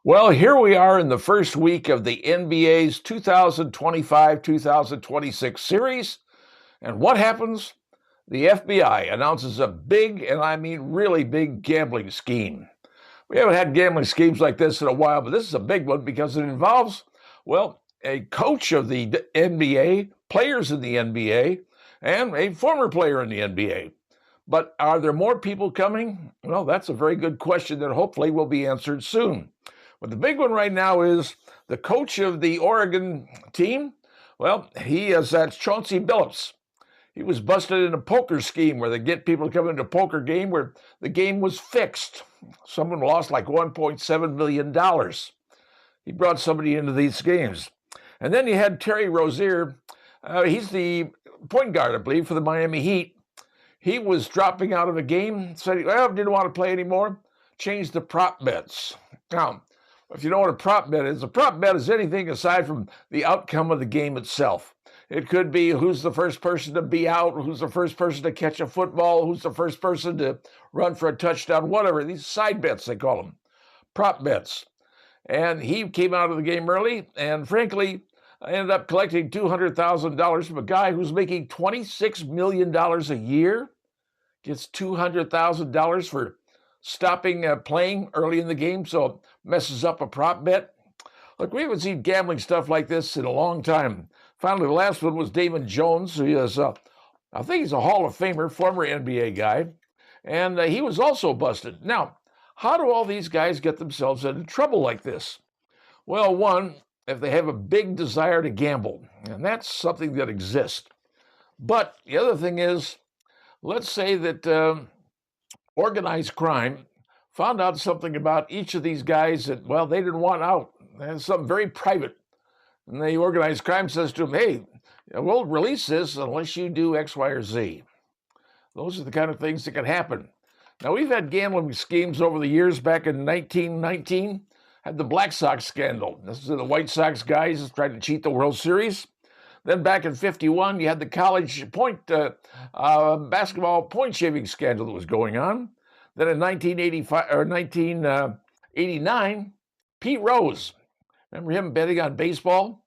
Well, here we are in the first week of the NBA's 2025-2026 series. And what happens? The FBI announces a big, and I mean really big, gambling scheme. We haven't had gambling schemes like this in a while, but this is a big one because it involves, well, a coach of the NBA, players in the NBA, and a former player in the NBA. But are there more people coming? Well, that's a very good question that hopefully will be answered soon. But the big one right now is the coach of the Oregon team. Well, that's Chauncey Billups. He was busted in a poker scheme where they get people to come into a poker game where the game was fixed. Someone lost like $1.7 million. He brought somebody into these games. And then you had Terry Rozier. He's the point guard, I believe, for the Miami Heat. He was dropping out of a game, said, well, didn't want to play anymore, changed the prop bets. Now, if you know what a prop bet is anything aside from the outcome of the game itself. It could be who's the first person to be out, who's the first person to catch a football, who's the first person to run for a touchdown, whatever. These side bets, they call them, prop bets. And he came out of the game early, and frankly, I ended up collecting $200,000 from a guy who's making $26 million a year, gets $200,000 for stopping playing early in the game, so it messes up a prop bet. Look, we haven't seen gambling stuff like this in a long time. Finally, the last one was Damon Jones, who is, I think he's a Hall of Famer, former NBA guy, and he was also busted. Now, how do all these guys get themselves into trouble like this? Well, one, if they have a big desire to gamble, and that's something that exists. But the other thing is, let's say that organized crime found out something about each of these guys that, well, they didn't want out. It's something very private. And the organized crime says to them, hey, we'll release this unless you do X, Y, or Z. Those are the kind of things that can happen. Now, we've had gambling schemes over the years. Back in 1919, had the Black Sox scandal. This is the White Sox guys trying to cheat the World Series. Then back in 51, you had the college basketball point shaving scandal that was going on. Then in 1989, Pete Rose, remember him betting on baseball?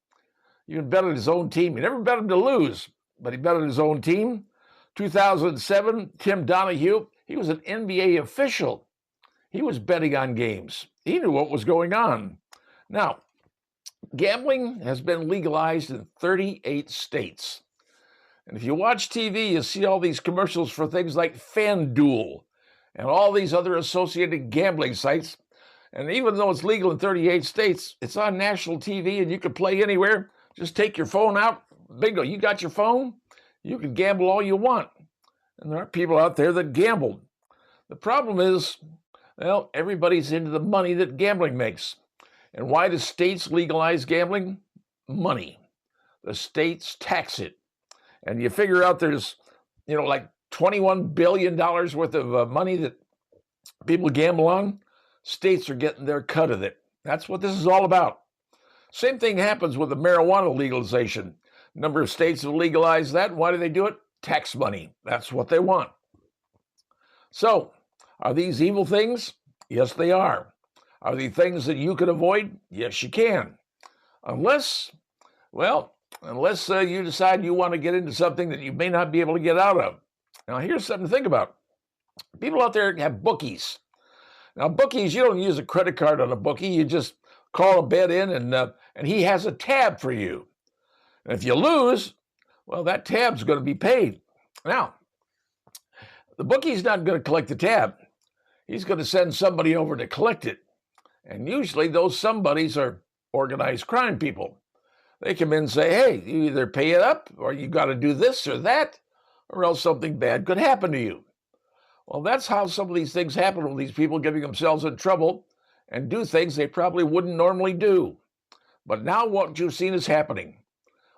He even bet on his own team. He never bet him to lose, but he bet on his own team. 2007, Tim Donahue, he was an NBA official. He was betting on games. He knew what was going on. Now, gambling has been legalized in 38 states. And if you watch TV, you see all these commercials for things like FanDuel and all these other associated gambling sites. And even though it's legal in 38 states, it's on national TV and you can play anywhere. Just take your phone out. Bingo, you got your phone. You can gamble all you want. And there are people out there that gamble. The problem is, well, everybody's into the money that gambling makes. And why do states legalize gambling? Money. The states tax it. And you figure out there's, like $21 billion worth of money that people gamble on. States are getting their cut of it. That's what this is all about. Same thing happens with the marijuana legalization. A number of states have legalized that. Why do they do it? Tax money. That's what they want. So, are these evil things? Yes, they are. Are they things that you can avoid? Yes, you can. Unless you decide you want to get into something that you may not be able to get out of. Now, here's something to think about. People out there have bookies. Now, bookies, you don't use a credit card on a bookie. You just call a bet in, and he has a tab for you. And if you lose, well, that tab's going to be paid. Now, the bookie's not going to collect the tab. He's going to send somebody over to collect it. And usually those somebodies are organized crime people. They come in and say, hey, you either pay it up or you got to do this or that, or else something bad could happen to you. Well, that's how some of these things happen with these people getting themselves in trouble and do things they probably wouldn't normally do. But now what you've seen is happening.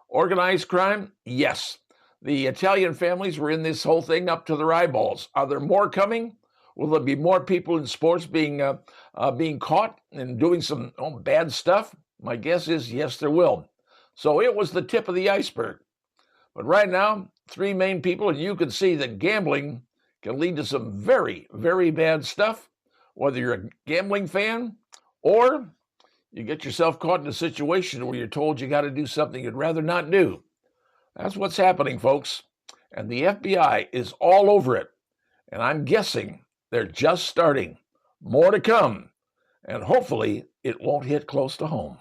Organized crime? Yes. The Italian families were in this whole thing up to their eyeballs. Are there more coming? Will there be more people in sports being caught and doing some bad stuff? My guess is yes, there will. So it was the tip of the iceberg. But right now, three main people, and you can see that gambling can lead to some very, very bad stuff, whether you're a gambling fan or You get yourself caught in a situation where you're told you got to do something you'd rather not do. That's what's happening, folks. And the FBI is all over it. And I'm guessing they're just starting. More to come. And hopefully it won't hit close to home.